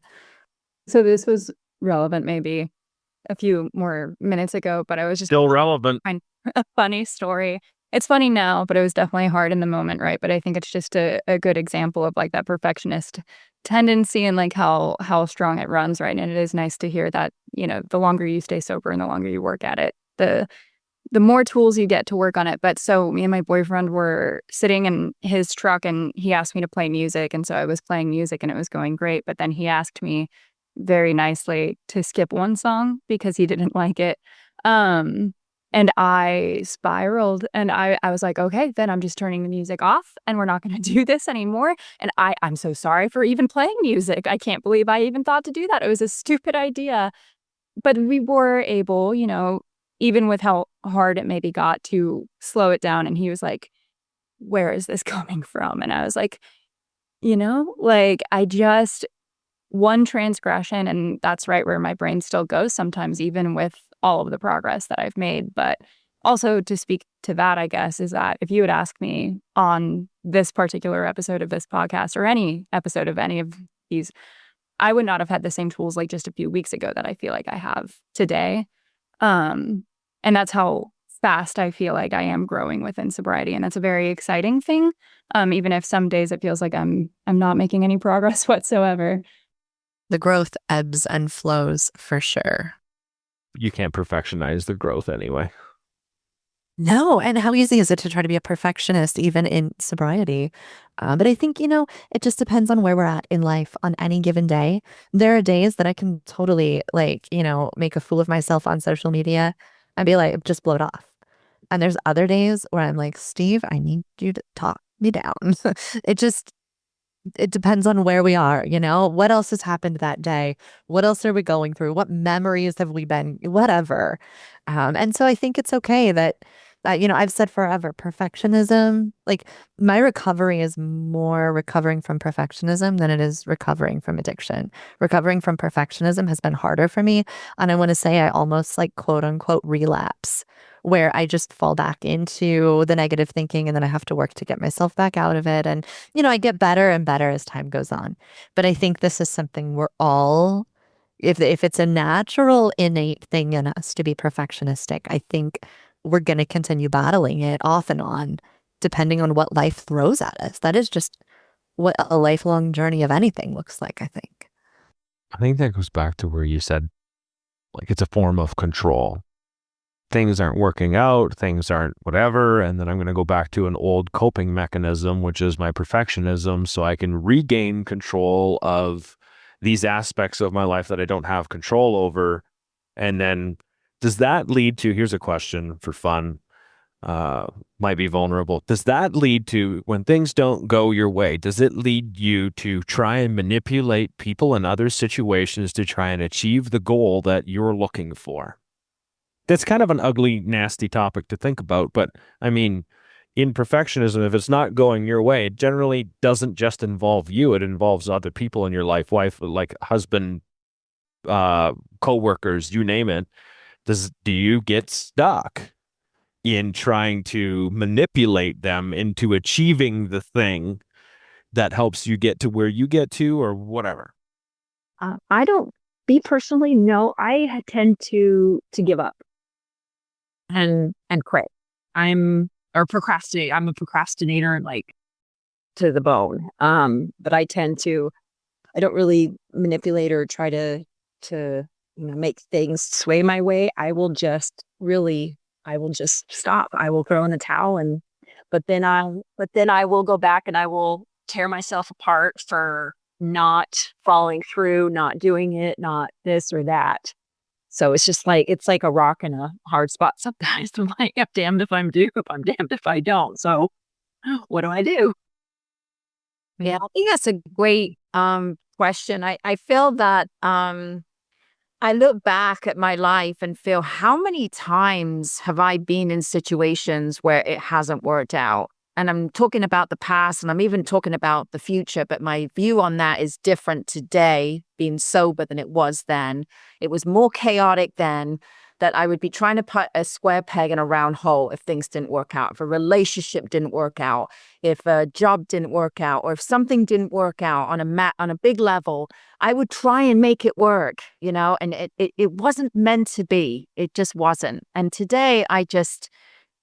So this was relevant maybe a few more minutes ago, but I was just still relevant. A funny story. It's funny now, but it was definitely hard in the moment, right? But I think it's just a good example of like that perfectionist tendency and like how strong it runs, right? And it is nice to hear that, you know, the longer you stay sober and the longer you work at it, the the more tools you get to work on it. But so me and my boyfriend were sitting in his truck and he asked me to play music. And so I was playing music and it was going great. But then he asked me very nicely to skip one song because he didn't like it. And I spiraled and I was like, okay, then I'm just turning the music off and we're not going to do this anymore. And I'm so sorry for even playing music. I can't believe I even thought to do that. It was a stupid idea. But we were able, you know, even with how hard it maybe got, to slow it down. And he was like, where is this coming from? And I was like, you know, like one transgression, and that's right where my brain still goes sometimes, even with all of the progress that I've made. But also to speak to that, I guess, is that if you had asked me on this particular episode of this podcast or any episode of any of these, I would not have had the same tools like just a few weeks ago that I feel like I have today. And that's how fast I feel like I am growing within sobriety. And that's a very exciting thing. Even if some days it feels like I'm not making any progress whatsoever. The growth ebbs and flows for sure. You can't perfectionize the growth anyway. No, and how easy is it to try to be a perfectionist even in sobriety? But I think, you know, it just depends on where we're at in life on any given day. There are days that I can totally, like, you know, make a fool of myself on social media and be like, just blow it off. And there's other days where I'm like, Steve, I need you to talk me down. It depends on where we are, you know? What else has happened that day? What else are we going through? What memories have we been, whatever. And so I think it's okay that, you know, I've said forever, perfectionism, like my recovery is more recovering from perfectionism than it is recovering from addiction. Recovering from perfectionism has been harder for me. And I want to say I almost like quote unquote relapse, where I just fall back into the negative thinking and then I have to work to get myself back out of it. And, you know, I get better and better as time goes on. But I think this is something we're all, if it's a natural, innate thing in us to be perfectionistic, I think we're going to continue battling it off and on, depending on what life throws at us. That is just what a lifelong journey of anything looks like, I think. I think that goes back to where you said, like, it's a form of control. Things aren't working out, things aren't whatever, and then I'm going to go back to an old coping mechanism, which is my perfectionism, so I can regain control of these aspects of my life that I don't have control over. And then does that lead to, here's a question for fun, might be vulnerable. Does that lead to, when things don't go your way, does it lead you to try and manipulate people in other situations to try and achieve the goal that you're looking for? That's kind of an ugly, nasty topic to think about. But I mean, in perfectionism, if it's not going your way, it generally doesn't just involve you. It involves other people in your life, wife, like husband, co-workers, you name it. Do you get stuck in trying to manipulate them into achieving the thing that helps you get to where you get to, or whatever? I don't, me personally, no, I tend to give up and quit. Procrastinate. I'm a procrastinator, like, to the bone. But I don't really manipulate or try to make things sway my way. I will just stop. I will throw in the towel, but then I will go back and I will tear myself apart for not following through, not doing it, not this or that. So it's just like, it's like a rock in a hard spot sometimes. I'm like, I'm damned if I'm damned if I don't. So what do I do? Yeah, I think that's a great question. I feel that I look back at my life and feel, how many times have I been in situations where it hasn't worked out? And I'm talking about the past, and I'm even talking about the future, but my view on that is different today, being sober, than it was then. It was more chaotic then, that I would be trying to put a square peg in a round hole if things didn't work out, if a relationship didn't work out, if a job didn't work out, or if something didn't work out on a big level. I would try and make it work, you know, and it wasn't meant to be. It just wasn't. And today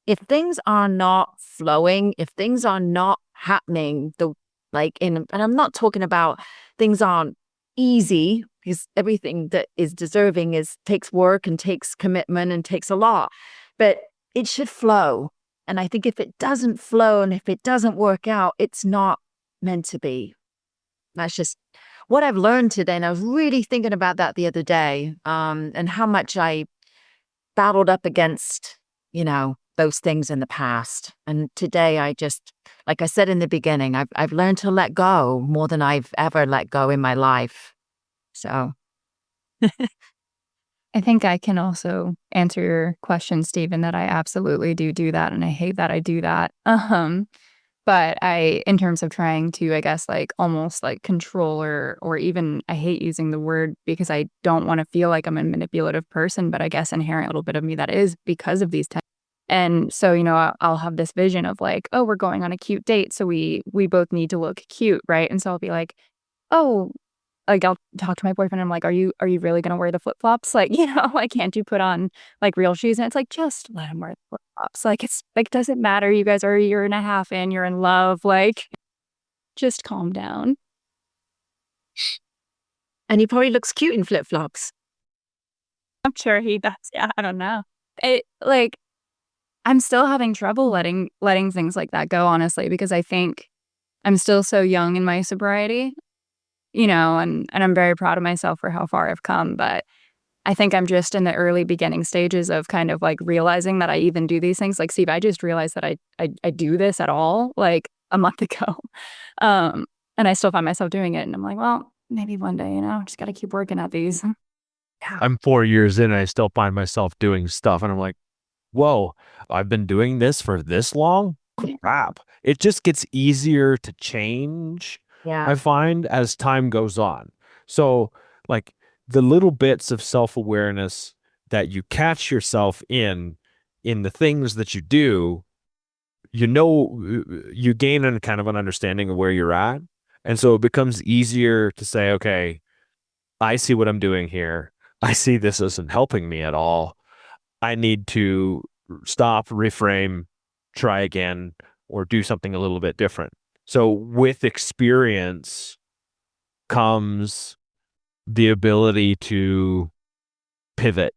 if things are not flowing, if things are not happening, and I'm not talking about things aren't easy, because everything that is deserving takes work and takes commitment and takes a lot. But it should flow. And I think if it doesn't flow and if it doesn't work out, it's not meant to be. That's just what I've learned today. And I was really thinking about that the other day, and how much I battled up against, those things in the past. And today I just, like I said in the beginning, I've learned to let go more than I've ever let go in my life. So I think I can also answer your question, Stephen, that I absolutely do that, and I hate that I do that. But in terms of trying to, I guess, like almost like control or even, I hate using the word because I don't want to feel like I'm a manipulative person, but I guess inherent little bit of me that is because of these and so, I'll have this vision of like, oh, we're going on a cute date, so we both need to look cute, right? And so I'll be like, oh, like I'll talk to my boyfriend. I'm like, are you really gonna wear the flip flops? Like, like can't you put on like real shoes? And it's like, just let him wear the flip flops. Like it's like doesn't matter. You guys are a year and a half in. You're in love. Like, just calm down. And he probably looks cute in flip flops. I'm sure he does. Yeah, I don't know. I'm still having trouble letting things like that go, honestly, because I think I'm still so young in my sobriety, and I'm very proud of myself for how far I've come. But I think I'm just in the early beginning stages of kind of like realizing that I even do these things. Like, Steve, I just realized that I do this at all like a month ago. And I still find myself doing it. And I'm like, well, maybe one day, just got to keep working at these. Yeah. I'm 4 years in and I still find myself doing stuff. And I'm like, whoa, I've been doing this for this long? Crap. It just gets easier to change, I find, as time goes on. So, like, the little bits of self-awareness that you catch yourself in the things that you do, you gain a kind of an understanding of where you're at. And so it becomes easier to say, okay, I see what I'm doing here. I see this isn't helping me at all. I need to stop, reframe, try again, or do something a little bit different. So with experience comes the ability to pivot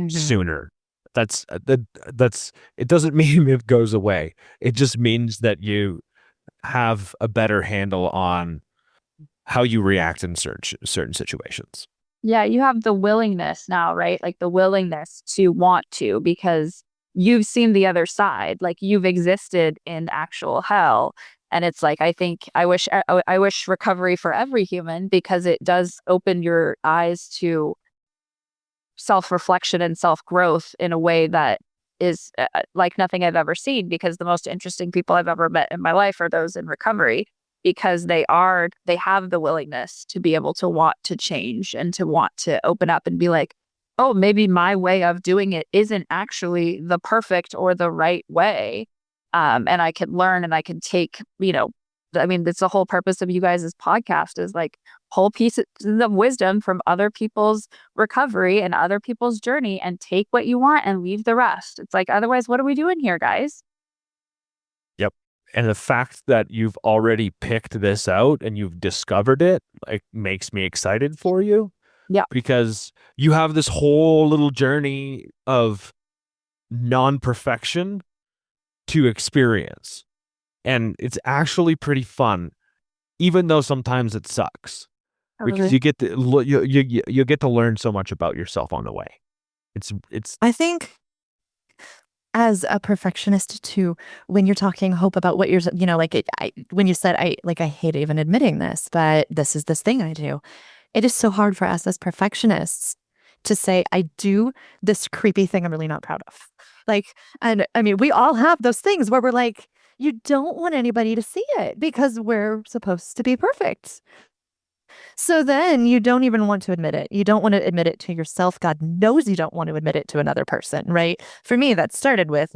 sooner. That's it doesn't mean it goes away. It just means that you have a better handle on how you react in certain situations. Yeah, you have the willingness now, right? Like the willingness to want to, because you've seen the other side. Like you've existed in actual hell. And it's like, I wish recovery for every human, because it does open your eyes to self-reflection and self-growth in a way that is like nothing I've ever seen, because the most interesting people I've ever met in my life are those in recovery, because they have the willingness to be able to want to change and to want to open up and be like, oh, maybe my way of doing it isn't actually the perfect or the right way. And I can learn and I can take, that's the whole purpose of you guys' podcast, is like whole pieces of wisdom from other people's recovery and other people's journey, and take what you want and leave the rest. It's like, otherwise, what are we doing here, guys? Yep. And the fact that you've already picked this out and you've discovered it, like, makes me excited for you. Yeah. Because you have this whole little journey of non-perfection to experience. And it's actually pretty fun, even though sometimes it sucks. Because you get to you get to learn so much about yourself on the way. It's I think as a perfectionist too, when you're talking, Hope, about what you're, when you said, I hate even admitting this, but this is this thing I do. It is so hard for us as perfectionists to say, I do this creepy thing I'm really not proud of. And I mean, we all have those things where we're like, you don't want anybody to see it because we're supposed to be perfect. So then you don't even want to admit it. You don't want to admit it to yourself. God knows you don't want to admit it to another person, right? For me, that started with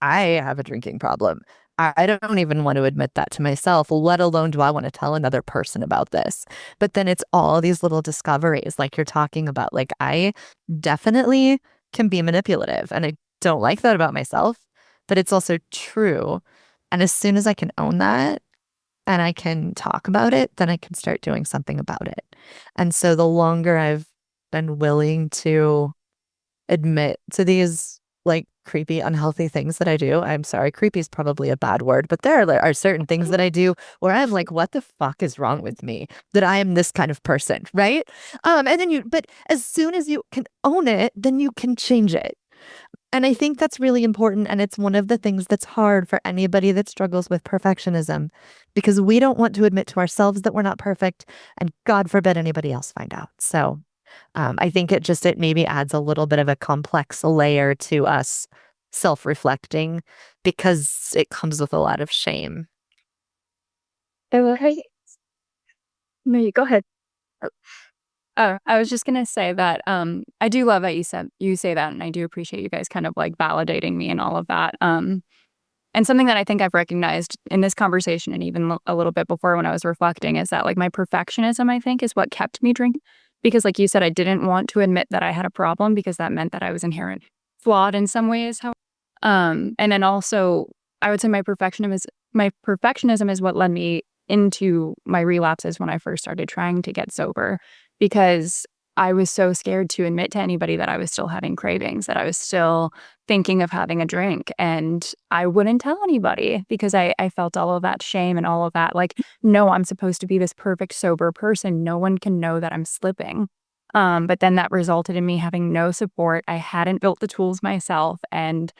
I have a drinking problem. I don't even want to admit that to myself, let alone do I want to tell another person about this. But then it's all these little discoveries like you're talking about. I definitely can be manipulative, and I don't like that about myself, but it's also true. And as soon as I can own that and I can talk about it, then I can start doing something about it. And so the longer I've been willing to admit to these like creepy, unhealthy things that I do. I'm sorry, creepy is probably a bad word, but there are certain things that I do where I'm like, what the fuck is wrong with me that I am this kind of person, right? And then but as soon as you can own it, then you can change it. And I think that's really important. And it's one of the things that's hard for anybody that struggles with perfectionism, because we don't want to admit to ourselves that we're not perfect. And God forbid anybody else find out. So I think it maybe adds a little bit of a complex layer to us self-reflecting, because it comes with a lot of shame. Okay. No, go ahead. Oh, I was just gonna say that I do love that you say that, and I do appreciate you guys kind of like validating me and all of that. And something that I think I've recognized in this conversation and even a little bit before when I was reflecting is that like my perfectionism, I think, is what kept me drinking. Because like you said, I didn't want to admit that I had a problem because that meant that I was inherent flawed in some ways. And then also I would say my perfectionism is what led me into my relapses when I first started trying to get sober, because I was so scared to admit to anybody that I was still having cravings, that I was still thinking of having a drink. And I wouldn't tell anybody because I felt all of that shame and all of that. Like, no, I'm supposed to be this perfect sober person. No one can know that I'm slipping. But then that resulted in me having no support. I hadn't built the tools myself, and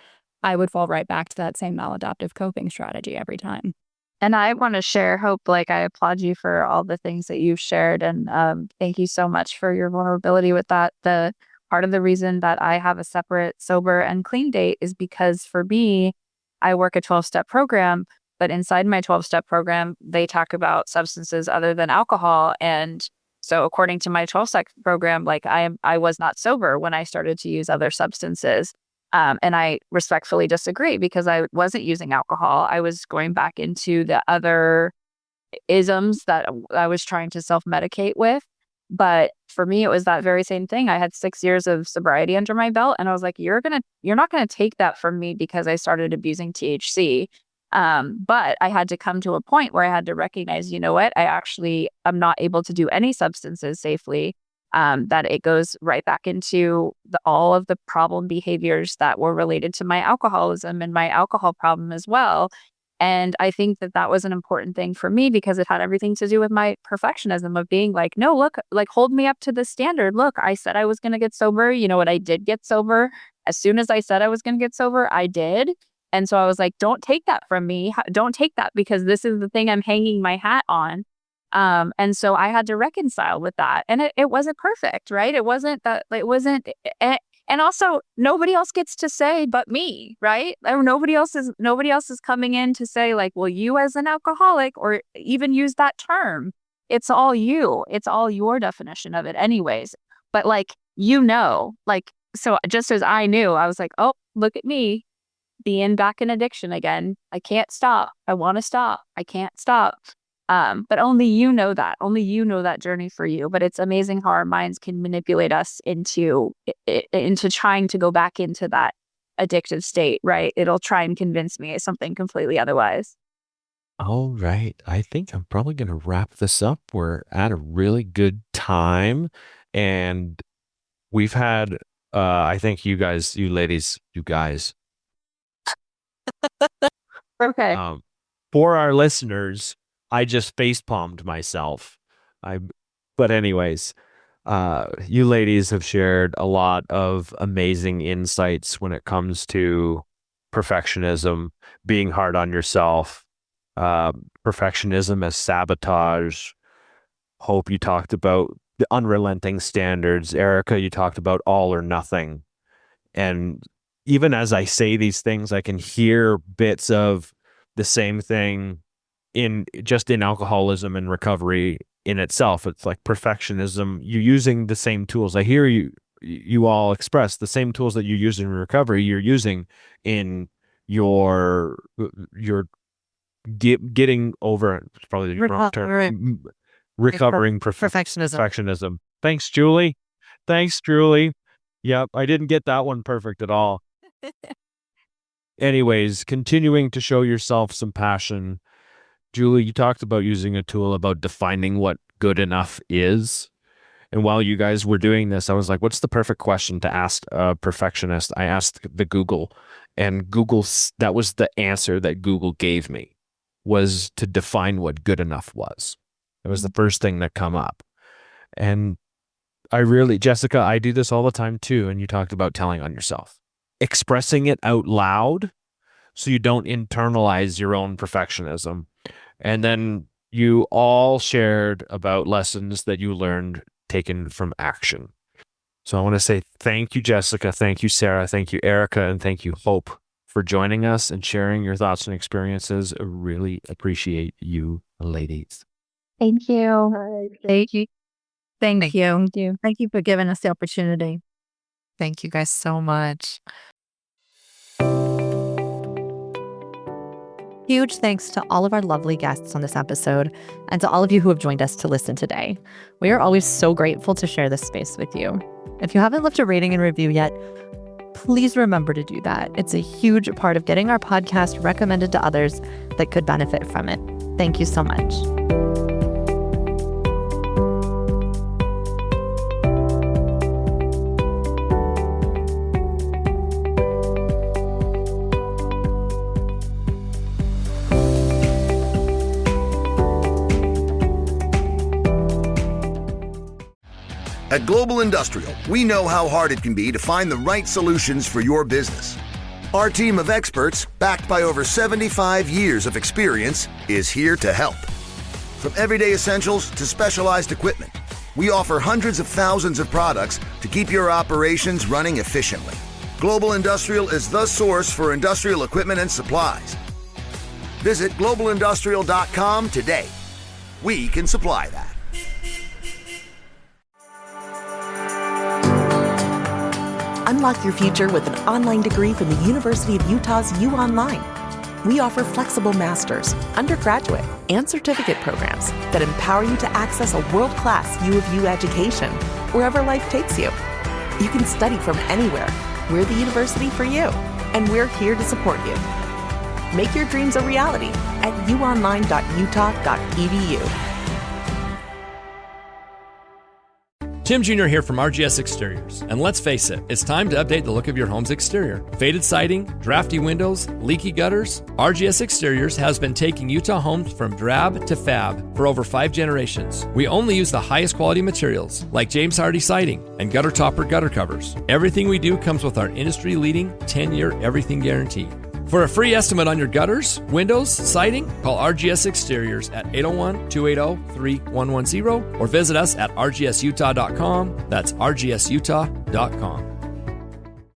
I would fall right back to that same maladaptive coping strategy every time. And I want to share, Hope, like I applaud you for all the things that you've shared. And thank you so much for your vulnerability with that. The part of the reason that I have a separate sober and clean date is because for me, I work a 12-step program, but inside my 12-step program, they talk about substances other than alcohol. And so according to my 12-step program, like I was not sober when I started to use other substances. And I respectfully disagree, because I wasn't using alcohol. I was going back into the other isms that I was trying to self-medicate with. But for me, it was that very same thing. I had 6 years of sobriety under my belt, and I was like, you're not gonna take that from me because I started abusing THC. But I had to come to a point where I had to recognize, you know what, I'm not able to do any substances safely. That it goes right back into all of the problem behaviors that were related to my alcoholism and my alcohol problem as well. And I think that was an important thing for me, because it had everything to do with my perfectionism of being like, no, look, like hold me up to the standard. Look, I said I was going to get sober. You know what? I did get sober. As soon as I said I was going to get sober, I did. And so I was like, don't take that from me. Don't take that, because this is the thing I'm hanging my hat on. And so I had to reconcile with that. And it wasn't perfect, right? It wasn't. And also nobody else gets to say but me, right? Or nobody else is coming in to say like, well, you as an alcoholic, or even use that term. It's all you. It's all your definition of it anyways. But like, so just as I knew, I was like, oh, look at me being back in addiction again. I can't stop. I want to stop. I can't stop. But only you know that journey for you. But it's amazing how our minds can manipulate us into trying to go back into that addictive state, right? It'll try and convince me of something completely otherwise. All right. I think I'm probably going to wrap this up. We're at a really good time, and we've had, I think you guys. Okay. For our listeners, I just facepalmed myself. But anyways, you ladies have shared a lot of amazing insights when it comes to perfectionism, being hard on yourself, perfectionism as sabotage. Hope, you talked about the unrelenting standards. Erica, you talked about all or nothing. And even as I say these things, I can hear bits of the same thing in alcoholism and recovery in itself. It's like perfectionism. You're using the same tools. I hear you all express the same tools that you use in recovery. You're using in your getting over. It's probably the wrong term. Recovering perfectionism. Thanks, Julie. Yep, I didn't get that one perfect at all. Anyways, continuing to show yourself some passion. Julie, you talked about using a tool about defining what good enough is. And while you guys were doing this, I was like, what's the perfect question to ask a perfectionist? I asked the Google, and that was the answer that Google gave me, was to define what good enough was. It was the first thing that come up. And Jessica, I do this all the time too. And you talked about telling on yourself, expressing it out loud so you don't internalize your own perfectionism. And then you all shared about lessons that you learned taken from action. So I want to say thank you, Jessica. Thank you, Sarah. Thank you, Erica. And thank you, Hope, for joining us and sharing your thoughts and experiences. I really appreciate you, ladies. Thank you. Thank you. Thank you. Thank you for giving us the opportunity. Thank you guys so much. Huge thanks to all of our lovely guests on this episode and to all of you who have joined us to listen today. We are always so grateful to share this space with you. If you haven't left a rating and review yet, please remember to do that. It's a huge part of getting our podcast recommended to others that could benefit from it. Thank you so much. At Global Industrial, we know how hard it can be to find the right solutions for your business. Our team of experts, backed by over 75 years of experience, is here to help. From everyday essentials to specialized equipment, we offer hundreds of thousands of products to keep your operations running efficiently. Global Industrial is the source for industrial equipment and supplies. Visit globalindustrial.com today. We can supply that. Unlock your future with an online degree from the University of Utah's U Online. We offer flexible master's, undergraduate, and certificate programs that empower you to access a world-class U of U education wherever life takes you. You can study from anywhere. We're the university for you, and we're here to support you. Make your dreams a reality at uonline.utah.edu. Tim Jr. here from RGS Exteriors. And let's face it, it's time to update the look of your home's exterior. Faded siding, drafty windows, leaky gutters. RGS Exteriors has been taking Utah homes from drab to fab for over 5 generations. We only use the highest quality materials like James Hardie siding and gutter topper gutter covers. Everything we do comes with our industry-leading 10-year everything guarantee. For a free estimate on your gutters, windows, siding, call RGS Exteriors at 801-280-3110 or visit us at rgsutah.com. That's rgsutah.com.